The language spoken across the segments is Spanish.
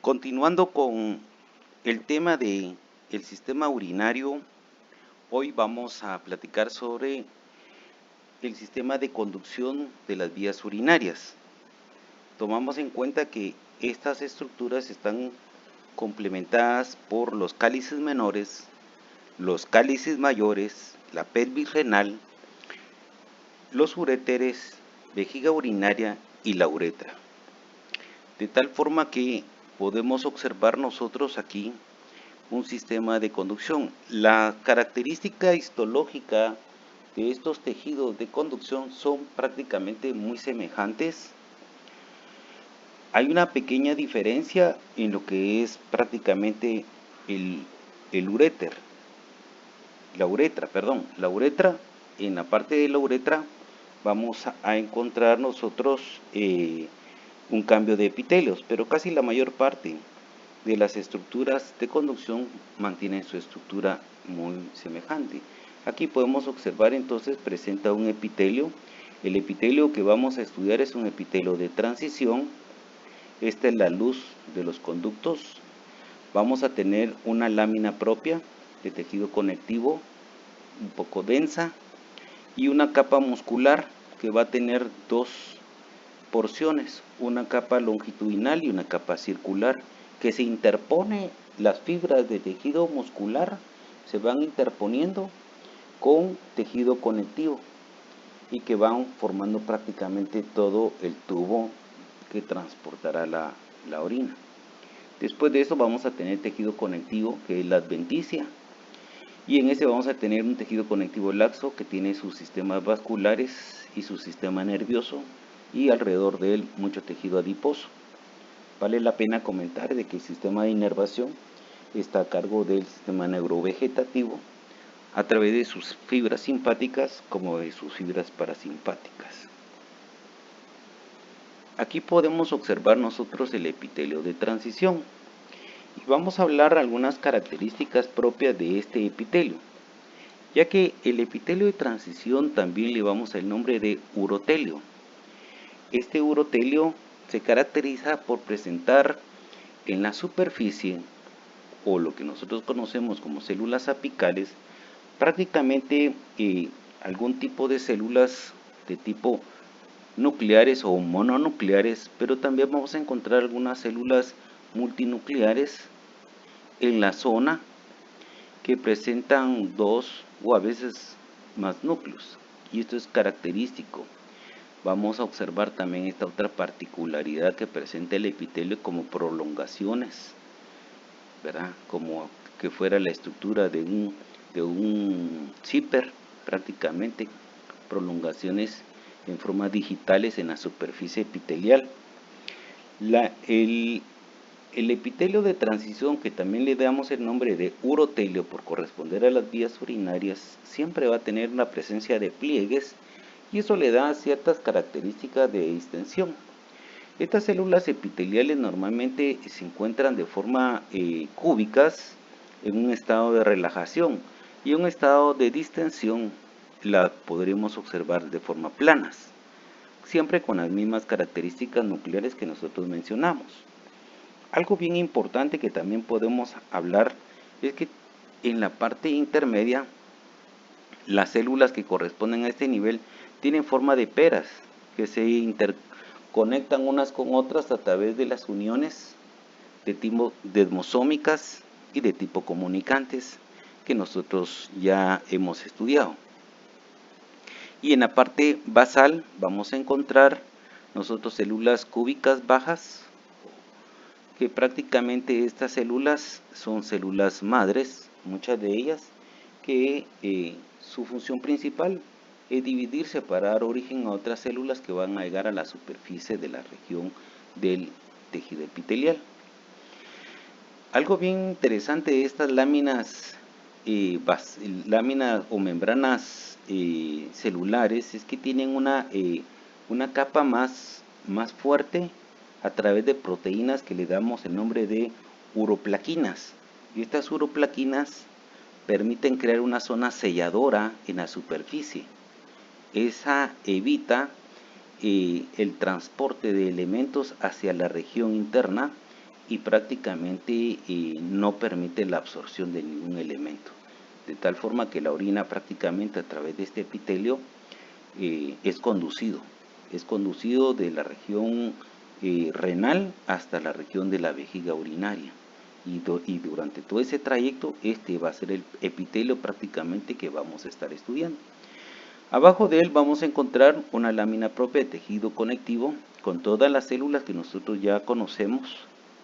Continuando con el tema de el sistema urinario, hoy vamos a platicar sobre el sistema de conducción de las vías urinarias. Tomamos en cuenta que estas estructuras están complementadas por los cálices menores, los cálices mayores, la pelvis renal, los uréteres, vejiga urinaria y la uretra. De tal forma que podemos observar nosotros aquí un sistema de conducción. La característica histológica de estos tejidos de conducción son prácticamente muy semejantes. Hay una pequeña diferencia en lo que es prácticamente el uréter. La uretra, en la parte de la uretra vamos a encontrar nosotros un cambio de epitelios, pero casi la mayor parte de las estructuras de conducción mantienen su estructura muy semejante. Aquí podemos observar entonces presenta un epitelio. El epitelio que vamos a estudiar es un epitelio de transición. Esta es la luz de los conductos. Vamos a tener una lámina propia de tejido conectivo un poco densa y una capa muscular que va a tener dos porciones, una capa longitudinal y una capa circular, que se interpone, las fibras de tejido muscular se van interponiendo con tejido conectivo y que van formando prácticamente todo el tubo que transportará la orina. Después de eso vamos a tener tejido conectivo, que es la adventicia, y en ese vamos a tener un tejido conectivo laxo que tiene sus sistemas vasculares y su sistema nervioso, y alrededor de él mucho tejido adiposo. Vale la pena comentar de que el sistema de inervación está a cargo del sistema neurovegetativo a través de sus fibras simpáticas como de sus fibras parasimpáticas. Aquí podemos observar nosotros el epitelio de transición y vamos a hablar algunas características propias de este epitelio, ya que el epitelio de transición también le vamos el nombre de urotelio. Este urotelio se caracteriza por presentar en la superficie, o lo que nosotros conocemos como células apicales, prácticamente algún tipo de células de tipo nucleares o mononucleares, pero también vamos a encontrar algunas células multinucleares en la zona que presentan dos o a veces más núcleos, y esto es característico. Vamos a observar también esta otra particularidad que presenta el epitelio como prolongaciones, ¿verdad? Como que fuera la estructura de un zipper, prácticamente prolongaciones en forma digitales en la superficie epitelial. El epitelio de transición, que también le damos el nombre de urotelio por corresponder a las vías urinarias, siempre va a tener una presencia de pliegues, y eso le da ciertas características de distensión. Estas células epiteliales normalmente se encuentran de forma cúbicas en un estado de relajación, y en un estado de distensión las podremos observar de forma planas, siempre con las mismas características nucleares que nosotros mencionamos. Algo bien importante que también podemos hablar es que en la parte intermedia, las células que corresponden a este nivel tienen forma de peras que se interconectan unas con otras a través de las uniones de tipo desmosómicas y de tipo comunicantes que nosotros ya hemos estudiado. Y en la parte basal vamos a encontrar nosotros células cúbicas bajas, que prácticamente estas células son células madres, muchas de ellas, que su función principal es dividirse para dar origen a otras células que van a llegar a la superficie de la región del tejido epitelial. Algo bien interesante de estas láminas, láminas o membranas celulares, es que tienen una capa más fuerte a través de proteínas que le damos el nombre de uroplaquinas. Y estas uroplaquinas permiten crear una zona selladora en la superficie. Esa evita el transporte de elementos hacia la región interna y prácticamente no permite la absorción de ningún elemento, de tal forma que la orina prácticamente a través de este epitelio es conducido de la región renal hasta la región de la vejiga urinaria, y durante todo ese trayecto este va a ser el epitelio prácticamente que vamos a estar estudiando. Abajo de él vamos a encontrar una lámina propia de tejido conectivo con todas las células que nosotros ya conocemos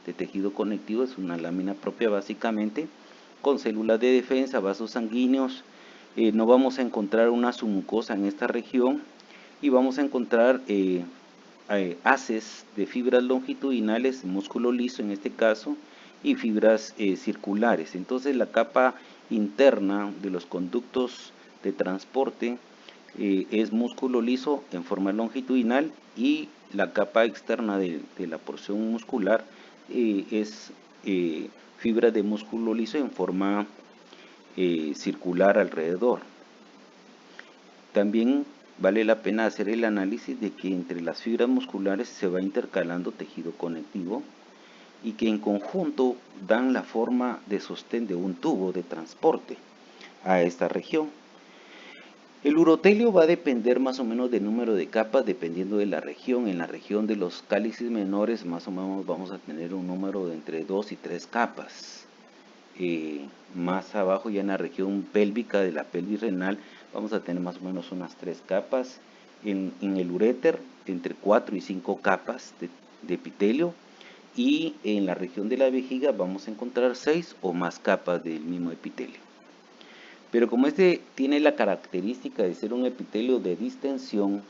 de tejido conectivo. Es una lámina propia básicamente con células de defensa, vasos sanguíneos. No vamos a encontrar una submucosa en esta región, y vamos a encontrar haces de fibras longitudinales, músculo liso en este caso, y fibras circulares. Entonces la capa interna de los conductos de transporte es músculo liso en forma longitudinal, y la capa externa de la porción muscular es fibra de músculo liso en forma circular alrededor. También vale la pena hacer el análisis de que entre las fibras musculares se va intercalando tejido conectivo, y que en conjunto dan la forma de sostén de un tubo de transporte a esta región. El urotelio va a depender más o menos del número de capas dependiendo de la región. En la región de los cálices menores más o menos vamos a tener un número de entre 2 y 3 capas. Más abajo, ya en la región pélvica de la pelvis renal, vamos a tener más o menos unas 3 capas. En el uréter entre 4 y 5 capas de epitelio, y en la región de la vejiga vamos a encontrar 6 o más capas del mismo epitelio. Pero como este tiene la característica de ser un epitelio de distensión,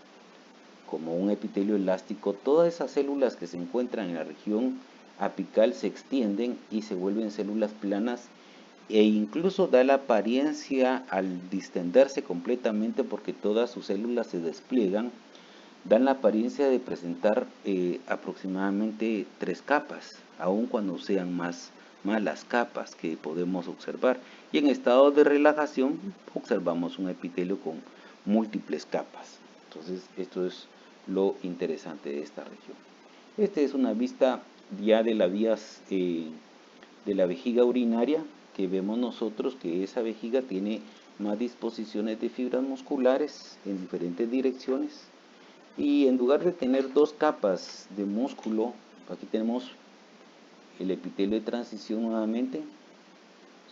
como un epitelio elástico, todas esas células que se encuentran en la región apical se extienden y se vuelven células planas, e incluso da la apariencia, al distenderse completamente porque todas sus células se despliegan, dan la apariencia de presentar aproximadamente 3 capas, aun cuando sean más las capas que podemos observar. Y en estado de relajación observamos un epitelio con múltiples capas. Entonces esto es lo interesante de esta región. Esta es una vista ya de las vías de la vejiga urinaria, que vemos nosotros que esa vejiga tiene más disposiciones de fibras musculares en diferentes direcciones, y en lugar de tener 2 capas de músculo, aquí tenemos el epitelio de transición nuevamente,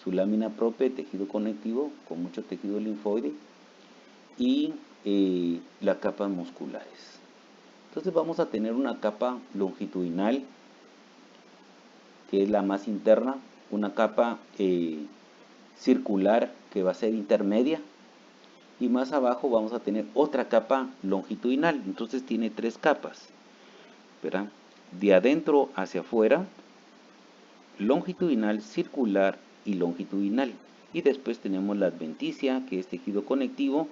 su lámina propia de tejido conectivo con mucho tejido linfoide, y las capas musculares. Entonces vamos a tener una capa longitudinal, que es la más interna, una capa circular que va a ser intermedia, y más abajo vamos a tener otra capa longitudinal. Entonces tiene 3 capas, ¿verdad? De adentro hacia afuera, longitudinal, circular y longitudinal. Y después tenemos la adventicia, que es tejido conectivo,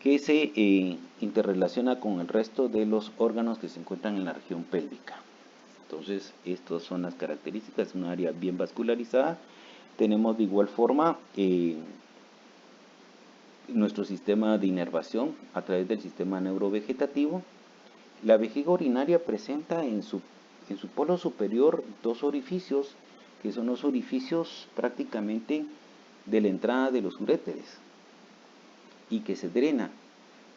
que se interrelaciona con el resto de los órganos que se encuentran en la región pélvica. Entonces estas son las características, una área bien vascularizada. Tenemos de igual forma nuestro sistema de inervación a través del sistema neurovegetativo. La vejiga urinaria presenta en su polo superior 2 orificios, que son los orificios prácticamente de la entrada de los uréteres, y que se drena.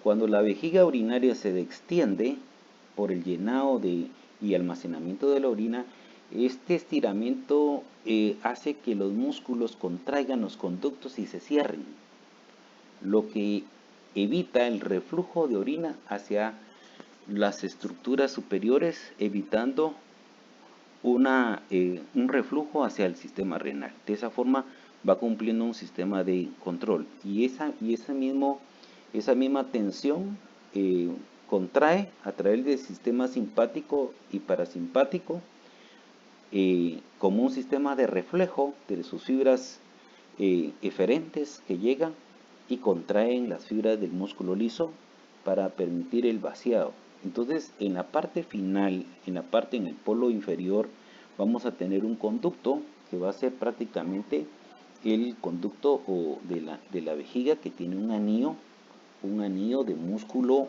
Cuando la vejiga urinaria se extiende por el llenado y almacenamiento de la orina, este estiramiento hace que los músculos contraigan los conductos y se cierren, lo que evita el reflujo de orina hacia las estructuras superiores, evitando un reflujo hacia el sistema renal. De esa forma va cumpliendo un sistema de control, y esa misma tensión contrae a través del sistema simpático y parasimpático, como un sistema de reflejo de sus fibras eferentes que llegan y contraen las fibras del músculo liso para permitir el vaciado. Entonces en la parte final, en el polo inferior, vamos a tener un conducto que va a ser prácticamente el conducto de la vejiga, que tiene un anillo de músculo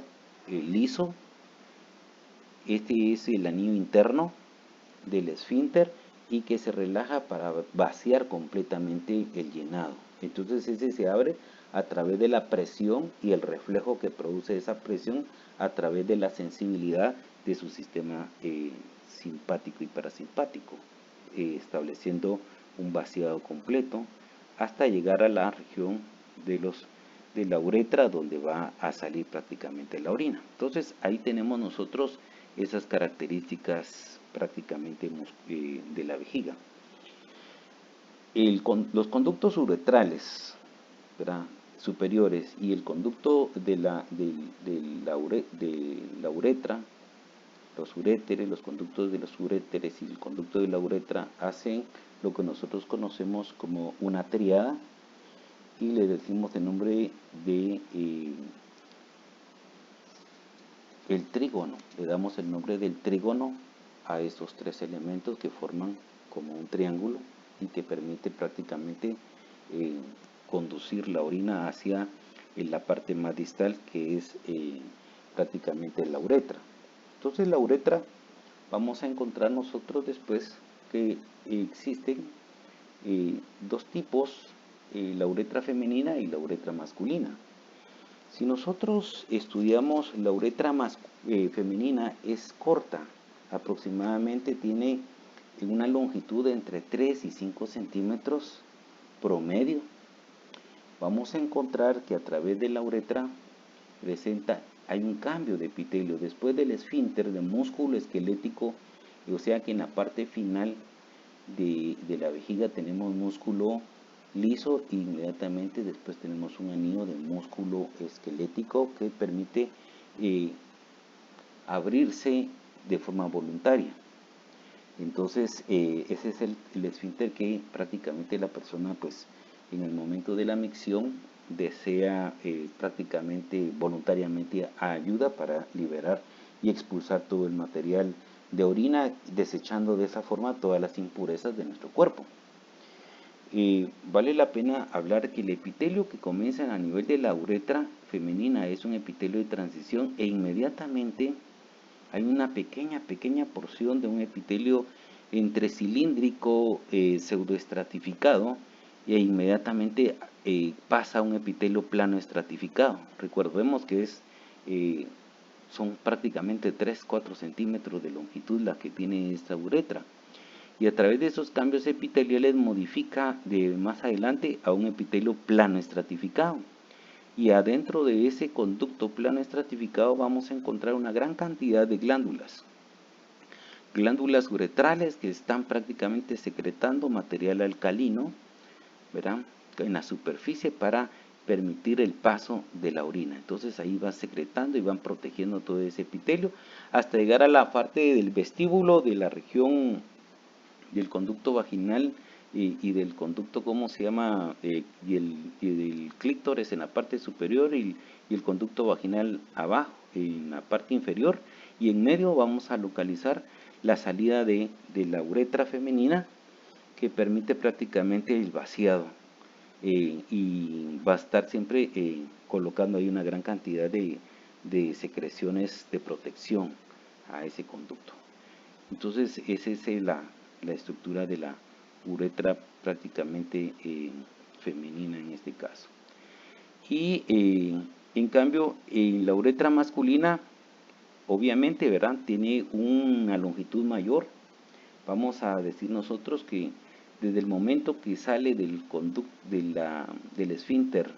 liso. Este es el anillo interno, del esfínter y que se relaja para vaciar completamente el llenado. Entonces ese se abre a través de la presión y el reflejo que produce esa presión a través de la sensibilidad de su sistema simpático y parasimpático, estableciendo un vaciado completo hasta llegar a la región de la uretra, donde va a salir prácticamente la orina. Entonces ahí tenemos nosotros esas características prácticamente de la vejiga. Los conductos uretrales, ¿verdad?, superiores, y el conducto de la uretra, los uréteres, los conductos de los uréteres y el conducto de la uretra hacen lo que nosotros conocemos como una triada, y le decimos el nombre de el trígono. Le damos el nombre del trígono a estos tres elementos que forman como un triángulo y que permite prácticamente conducir la orina hacia la parte más distal, que es prácticamente la uretra. Entonces la uretra, vamos a encontrar nosotros después que existen dos tipos, la uretra femenina y la uretra masculina. Si nosotros estudiamos la uretra femenina, es corta, aproximadamente tiene una longitud de entre 3 y 5 centímetros promedio. Vamos a encontrar que a través de la uretra hay un cambio de epitelio después del esfínter de músculo esquelético, o sea que en la parte final de la vejiga tenemos músculo liso e inmediatamente después tenemos un anillo de músculo esquelético que permite abrirse de forma voluntaria. Entonces ese es el esfínter que prácticamente la persona, pues en el momento de la micción, desea prácticamente voluntariamente ayuda para liberar y expulsar todo el material de orina, desechando de esa forma todas las impurezas de nuestro cuerpo. Vale la pena hablar que el epitelio que comienza a nivel de la uretra femenina es un epitelio de transición, e inmediatamente hay una pequeña porción de un epitelio entre cilíndrico, pseudoestratificado, e inmediatamente pasa a un epitelio plano estratificado. Recordemos que son prácticamente 3-4 centímetros de longitud la que tiene esta uretra, y a través de esos cambios epiteliales modifica más adelante a un epitelio plano estratificado. Y adentro de ese conducto plano estratificado vamos a encontrar una gran cantidad de glándulas uretrales que están prácticamente secretando material alcalino, ¿verdad?, en la superficie para permitir el paso de la orina. Entonces ahí va secretando y van protegiendo todo ese epitelio hasta llegar a la parte del vestíbulo, de la región del conducto vaginal y del conducto, ¿cómo se llama?, y del clítoris en la parte superior, y el conducto vaginal abajo, en la parte inferior, y en medio vamos a localizar la salida de la uretra femenina, que permite prácticamente el vaciado, y va a estar siempre colocando ahí una gran cantidad de secreciones de protección a ese conducto. Entonces esa es la estructura de la uretra prácticamente femenina en este caso. Y en cambio la uretra masculina, obviamente, ¿verdad?, tiene una longitud mayor. Vamos a decir nosotros que desde el momento que sale del esfínter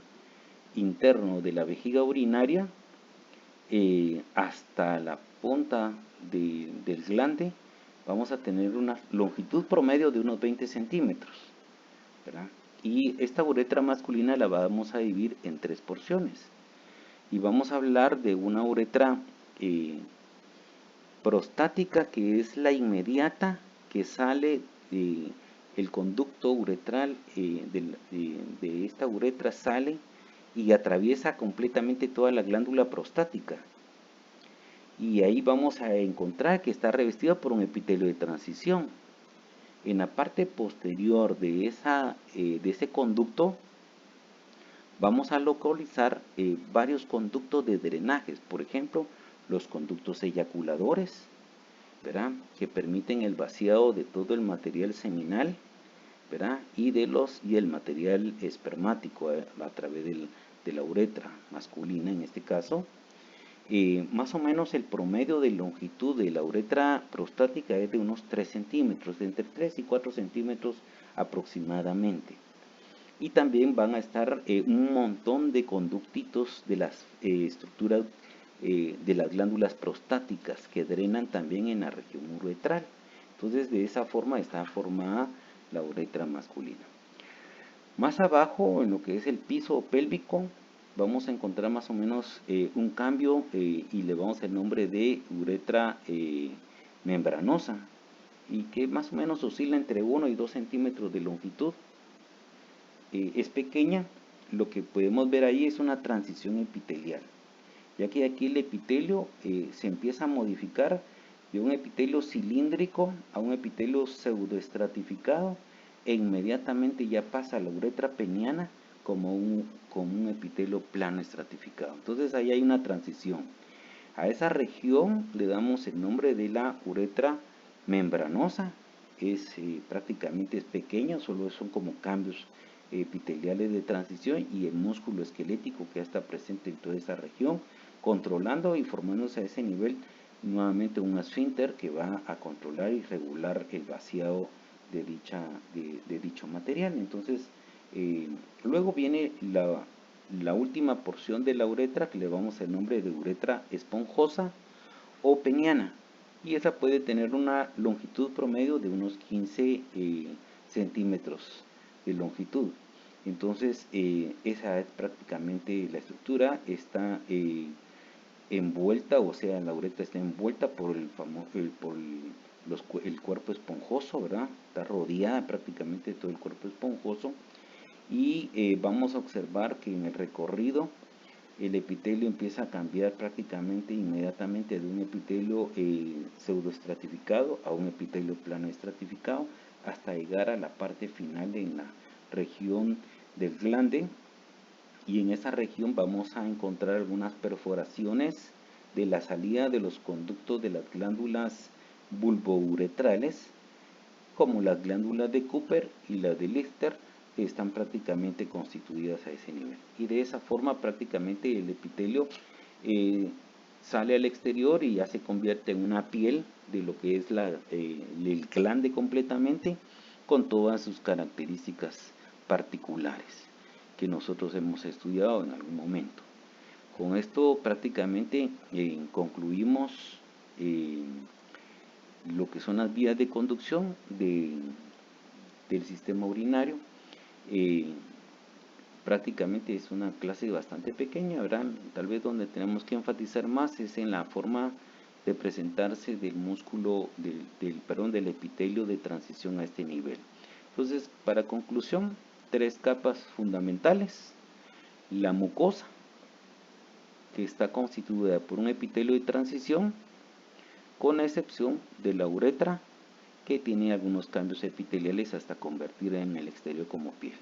interno de la vejiga urinaria hasta la punta del glande, vamos a tener una longitud promedio de unos 20 centímetros, ¿verdad? Y esta uretra masculina la vamos a dividir en 3 porciones. Y vamos a hablar de una uretra prostática, que es la inmediata, que sale el conducto uretral de esta uretra, sale y atraviesa completamente toda la glándula prostática. Y ahí vamos a encontrar que está revestida por un epitelio de transición. En la parte posterior de ese conducto vamos a localizar varios conductos de drenajes, por ejemplo, los conductos eyaculadores, ¿verdad?, que permiten el vaciado de todo el material seminal, ¿verdad?, y el material espermático a través de la uretra masculina en este caso. Más o menos el promedio de longitud de la uretra prostática es de unos 3 centímetros, entre 3 y 4 centímetros aproximadamente. Y también van a estar un montón de conductitos de las estructuras de las glándulas prostáticas que drenan también en la región uretral. Entonces, de esa forma está formada la uretra masculina. Más abajo, en lo que es el piso pélvico, vamos a encontrar más o menos un cambio y le vamos el nombre de uretra membranosa, y que más o menos oscila entre 1 y 2 centímetros de longitud. Es pequeña. Lo que podemos ver ahí es una transición epitelial, ya que aquí el epitelio se empieza a modificar de un epitelio cilíndrico a un epitelio pseudoestratificado, e inmediatamente ya pasa a la uretra peniana como un epitelio plano estratificado. Entonces ahí hay una transición. A esa región le damos el nombre de la uretra membranosa. Prácticamente es pequeña, solo son como cambios epiteliales de transición, y el músculo esquelético que ya está presente en toda esa región, controlando y formándose a ese nivel nuevamente un esfínter que va a controlar y regular el vaciado de dicho material. Entonces, luego viene la última porción de la uretra, que le damos el nombre de uretra esponjosa o peniana, y esa puede tener una longitud promedio de unos 15 centímetros de longitud. Entonces, esa es prácticamente la estructura. Está envuelta, o sea, la uretra está envuelta por el cuerpo esponjoso, ¿verdad? Está rodeada prácticamente de todo el cuerpo esponjoso, y vamos a observar que en el recorrido el epitelio empieza a cambiar prácticamente inmediatamente de un epitelio pseudoestratificado a un epitelio plano estratificado, hasta llegar a la parte final en la región del glande, y en esa región vamos a encontrar algunas perforaciones de la salida de los conductos de las glándulas bulbouretrales, como las glándulas de Cooper y las de Lister, que están prácticamente constituidas a ese nivel. Y de esa forma prácticamente el epitelio sale al exterior y ya se convierte en una piel de lo que es el glande completamente, con todas sus características particulares que nosotros hemos estudiado en algún momento. Con esto prácticamente concluimos lo que son las vías de conducción del sistema urinario. Prácticamente es una clase bastante pequeña, ¿verdad? Tal vez donde tenemos que enfatizar más es en la forma de presentarse del músculo, del epitelio de transición a este nivel. Entonces, para conclusión, 3 capas fundamentales: la mucosa, que está constituida por un epitelio de transición, con la excepción de la uretra, que tiene algunos cambios epiteliales hasta convertir en el exterior como piel.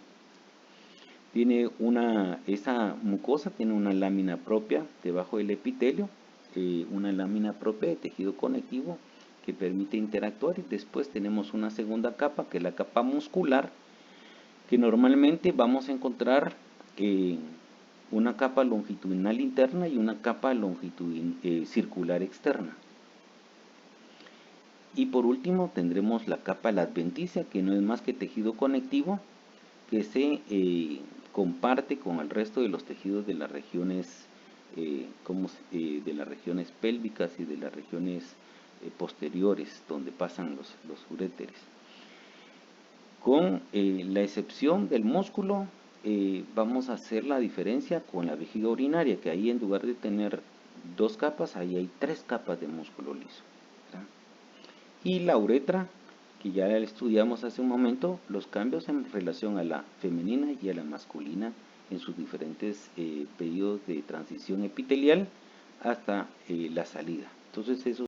Esa mucosa tiene una lámina propia debajo del epitelio, una lámina propia de tejido conectivo que permite interactuar, y después tenemos una segunda capa, que es la capa muscular, que normalmente vamos a encontrar una capa longitudinal interna y una capa circular externa. Y por último tendremos la capa adventicia, que no es más que tejido conectivo, que se comparte con el resto de los tejidos de las regiones pélvicas y de las regiones posteriores, donde pasan los uréteres. Con la excepción del músculo, vamos a hacer la diferencia con la vejiga urinaria, que ahí en lugar de tener 2 capas, ahí hay 3 capas de músculo liso, ¿verdad? Y la uretra, que ya estudiamos hace un momento, los cambios en relación a la femenina y a la masculina en sus diferentes periodos de transición epitelial hasta la salida. Entonces eso